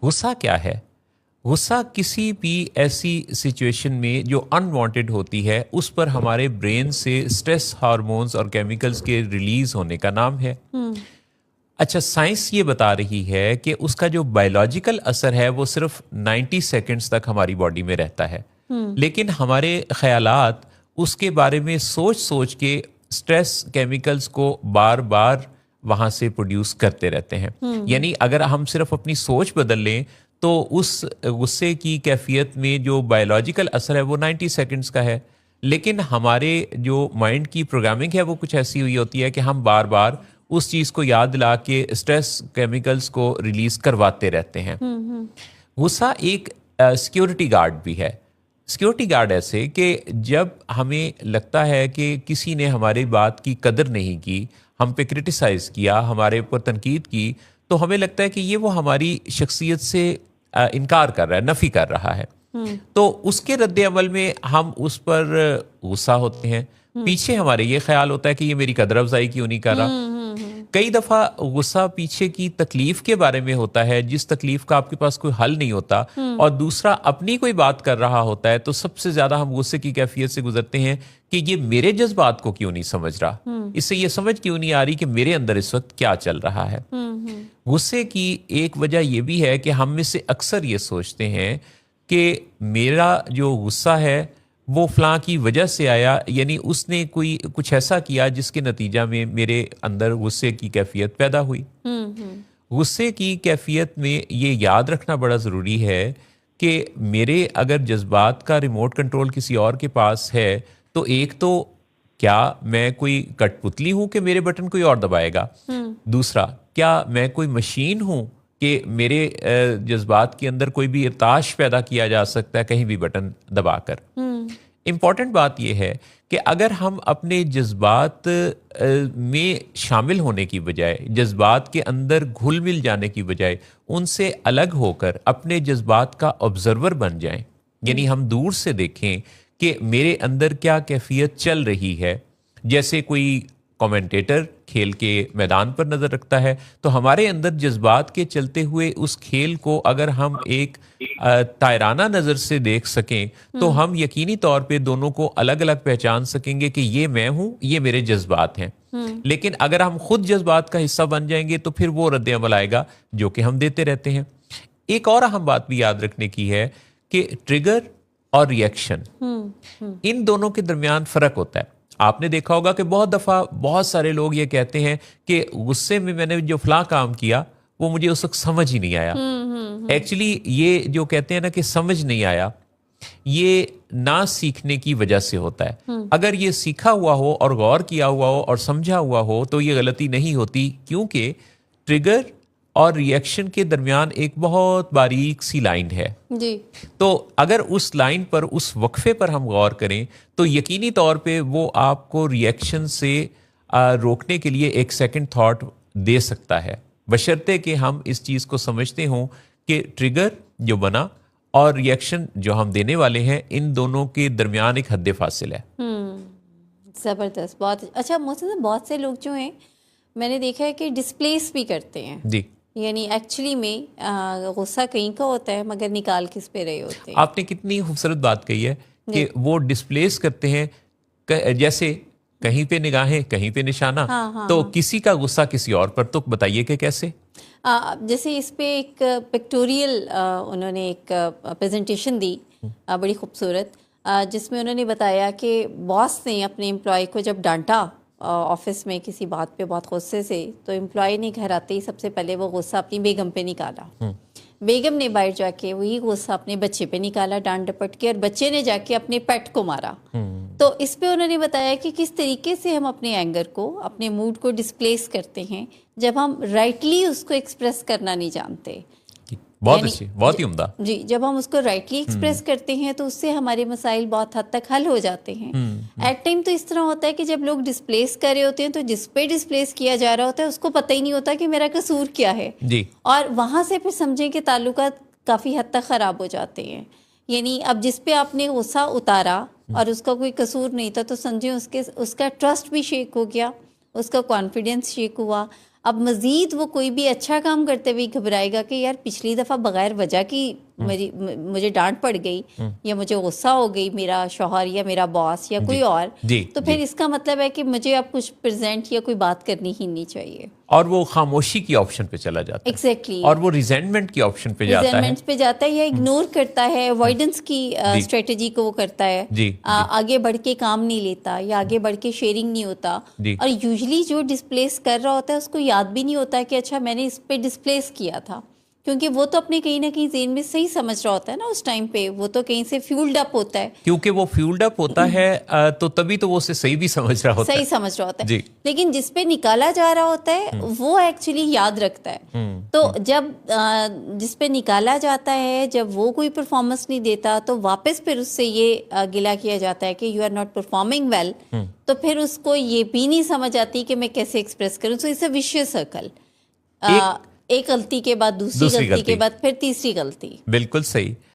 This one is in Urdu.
غصہ کیا ہے؟ غصہ کسی بھی ایسی سچویشن میں جو انوانٹیڈ ہوتی ہے اس پر ہمارے برین سے سٹریس ہارمونز اور کیمیکلز کے ریلیز ہونے کا نام ہے. اچھا، سائنس یہ بتا رہی ہے کہ اس کا جو بایولوجیکل اثر ہے وہ صرف 90 سیکنڈز تک ہماری باڈی میں رہتا ہے، لیکن ہمارے خیالات اس کے بارے میں سوچ سوچ کے سٹریس کیمیکلز کو بار بار وہاں سے پروڈیوس کرتے رہتے ہیں. یعنی اگر ہم صرف اپنی سوچ بدل لیں تو اس غصے کی کیفیت میں جو بایولوجیکل اثر ہے وہ 90 سیکنڈز کا ہے، لیکن ہمارے جو مائنڈ کی پروگرامنگ ہے وہ کچھ ایسی ہوئی ہوتی ہے کہ ہم بار بار اس چیز کو یاد لا کے اسٹریس کیمیکلز کو ریلیز کرواتے رہتے ہیں. غصہ ایک سیکیورٹی گارڈ بھی ہے. سیکیورٹی گارڈ ایسے کہ جب ہمیں لگتا ہے کہ کسی نے ہماری بات کی قدر نہیں کی، ہم پہ کرٹیسائز کیا، ہمارے اوپر تنقید کی، تو ہمیں لگتا ہے کہ یہ وہ ہماری شخصیت سے انکار کر رہا ہے، نفی کر رہا ہے. تو اس کے رد عمل میں ہم اس پر غصہ ہوتے ہیں. پیچھے ہمارے یہ خیال ہوتا ہے کہ یہ میری قدر افزائی کیوں نہیں کر رہا. کئی دفعہ غصہ پیچھے کی تکلیف کے بارے میں ہوتا ہے، جس تکلیف کا آپ کے پاس کوئی حل نہیں ہوتا، اور دوسرا اپنی کوئی بات کر رہا ہوتا ہے، تو سب سے زیادہ ہم غصے کی کیفیت سے گزرتے ہیں کہ یہ میرے جذبات کو کیوں نہیں سمجھ رہا، اس سے یہ سمجھ کیوں نہیں آ رہی کہ میرے اندر اس وقت کیا چل رہا ہے. غصے کی ایک وجہ یہ بھی ہے کہ ہم میں سے اکثر یہ سوچتے ہیں کہ میرا جو غصہ ہے وہ فلاں کی وجہ سے آیا، یعنی اس نے کوئی کچھ ایسا کیا جس کے نتیجہ میں میرے اندر غصے کی کیفیت پیدا ہوئی. غصے کی کیفیت میں یہ یاد رکھنا بڑا ضروری ہے کہ میرے اگر جذبات کا ریموٹ کنٹرول کسی اور کے پاس ہے تو ایک تو کیا میں کوئی کٹ پتلی ہوں کہ میرے بٹن کوئی اور دبائے گا، دوسرا کیا میں کوئی مشین ہوں کہ میرے جذبات کے اندر کوئی بھی ارتعاش پیدا کیا جا سکتا ہے کہیں بھی بٹن دبا کر. امپورٹنٹ بات یہ ہے کہ اگر ہم اپنے جذبات میں شامل ہونے کی بجائے، جذبات کے اندر گھل مل جانے کی بجائے ان سے الگ ہو کر اپنے جذبات کا آبزرور بن جائیں، یعنی ہم دور سے دیکھیں کہ میرے اندر کیا کیفیت چل رہی ہے. جیسے کوئی کومنٹیٹر کھیل کے میدان پر نظر رکھتا ہے تو ہمارے اندر جذبات کے چلتے ہوئے اس کھیل کو اگر ہم ایک تائرانہ نظر سے دیکھ سکیں تو ہم یقینی طور پہ دونوں کو الگ الگ پہچان سکیں گے کہ یہ میں ہوں، یہ میرے جذبات ہیں. لیکن اگر ہم خود جذبات کا حصہ بن جائیں گے تو پھر وہ رد عمل آئے گا جو کہ ہم دیتے رہتے ہیں. ایک اور اہم بات بھی یاد رکھنے کی ہے کہ ٹریگر اور ریئیکشن، ان دونوں کے درمیان فرق ہوتا ہے. آپ نے دیکھا ہوگا کہ بہت دفعہ بہت سارے لوگ یہ کہتے ہیں کہ غصے میں نے جو فلاں کام کیا وہ مجھے اس وقت سمجھ ہی نہیں آیا. ایکچولی یہ جو کہتے ہیں نا کہ سمجھ نہیں آیا، یہ نہ سیکھنے کی وجہ سے ہوتا ہے. اگر یہ سیکھا ہوا ہو اور غور کیا ہوا ہو اور سمجھا ہوا ہو تو یہ غلطی نہیں ہوتی، کیونکہ ٹریگر اور ریئیکشن کے درمیان ایک بہت باریک سی لائن ہے. جی. تو اگر اس لائن پر، اس وقفے پر ہم غور کریں تو یقینی طور پہ وہ آپ کو ریئیکشن سے روکنے کے لیے ایک سیکنڈ تھاٹ دے سکتا ہے، بشرطے کہ ہم اس چیز کو سمجھتے ہوں کہ ٹریگر جو بنا اور ریئیکشن جو ہم دینے والے ہیں، ان دونوں کے درمیان ایک حد فاصل ہے. زبردست، بہت اچھا. محسن، بہت سے لوگ جو ہیں میں نے دیکھا ہے کہ ڈسپلیس بھی کرتے ہیں. جی. یعنی ایکچولی میں غصہ کہیں کا ہوتا ہے مگر نکال کس پہ رہے ہوتے ہیں. آپ نے کتنی خوبصورت بات کہی ہے کہ وہ ڈسپلیس کرتے ہیں، جیسے کہیں پہ نگاہیں کہیں پہ نشانہ. تو کسی کا غصہ کسی اور پر، تو بتائیے کہ کیسے. جیسے اس پہ ایک پکٹوریل انہوں نے ایک پریزنٹیشن دی بڑی خوبصورت، جس میں انہوں نے بتایا کہ باس نے اپنے امپلائی کو جب ڈانٹا آفس میں کسی بات پہ بہت غصے سے، تو امپلائی نے گھر آتے ہی سب سے پہلے وہ غصہ اپنی بیگم پہ نکالا. بیگم نے باہر جا کے وہی غصہ اپنے بچے پہ نکالا ڈانٹ ڈپٹ کے، اور بچے نے جا کے اپنے پیٹ کو مارا. تو اس پہ انہوں نے بتایا کہ کس طریقے سے ہم اپنے اینگر کو، اپنے موڈ کو ڈسپلیس کرتے ہیں جب ہم رائٹلی اس کو ایکسپریس کرنا نہیں جانتے. بہت اچھی، بہت ہی عمدہ. جی، جب ہم اس کو رائٹلی ایکسپریس کرتے ہیں تو اس سے ہمارے مسائل بہت حد تک حل ہو جاتے ہیں. ایٹ ٹائم تو اس طرح ہوتا ہے کہ جب لوگ ڈسپلیس کر رہے ہوتے ہیں تو جس پہ ڈسپلیس کیا جا رہا ہوتا ہے اس کو پتہ ہی نہیں ہوتا کہ میرا قصور کیا ہے. جی. اور وہاں سے پھر سمجھیں کہ تعلقات کافی حد تک خراب ہو جاتے ہیں. یعنی اب جس پہ آپ نے غصہ اتارا اور اس کا کوئی قصور نہیں تھا تو سمجھیں اس کا ٹرسٹ بھی شیک ہو گیا، اس کا کانفیڈینس شیک ہوا. اب مزید وہ کوئی بھی اچھا کام کرتے ہوئے گھبرائے گا کہ یار پچھلی دفعہ بغیر وجہ کی مجھے ڈانٹ پڑ گئی یا مجھے غصہ ہو گئی میرا شوہر یا میرا باس یا کوئی اور، تو پھر اس کا مطلب ہے کہ مجھے اب کچھ پریزنٹ یا کوئی بات کرنی ہی نہیں چاہیے، اور وہ خاموشی کی آپشن پہ چلا جاتا ہے ایگزیکٹلی، اور وہ ریزینٹمنٹ کی آپشن پہ جاتا ہے، ریزینٹمنٹ پہ جاتا ہے یا اگنور کرتا ہے، اوائڈنس کی اسٹریٹجی کو وہ کرتا ہے، آگے بڑھ کے کام نہیں لیتا یا آگے بڑھ کے شیئرنگ نہیں ہوتا، اور یوزلی جو ڈسپلیس کر رہا ہوتا ہے اس کو یاد بھی نہیں ہوتا ہے کہ اچھا میں نے اس پہ ڈسپلیس کیا تھا، کیونکہ وہ تو اپنے کہیں نہ کہیں ذہن میں صحیح سمجھ رہا ہوتا ہے نا اس ٹائم پہ، وہ تو کہیں سے فیولڈ اپ ہوتا ہے، کیونکہ وہ فیولڈ اپ ہوتا ہے تو تبھی تو وہ اسے صحیح بھی سمجھ رہا ہوتا ہے، صحیح سمجھ رہا ہوتا ہے، لیکن جس پہ نکالا جا رہا ہوتا ہے وہ ایکچولی یاد رکھتا ہے، تو جب جس پہ نکالا جاتا ہے جب وہ کوئی پرفارمنس نہیں دیتا تو واپس پھر اس سے یہ گلہ کیا جاتا ہے کہ you are not performing well, تو پھر اس کو یہ بھی نہیں سمجھ آتی کہ میں کیسے ایکسپریس کروں، so it's a vicious circle, ایک غلطی کے بعد دوسری غلطی کے بعد پھر تیسری غلطی. بالکل صحیح.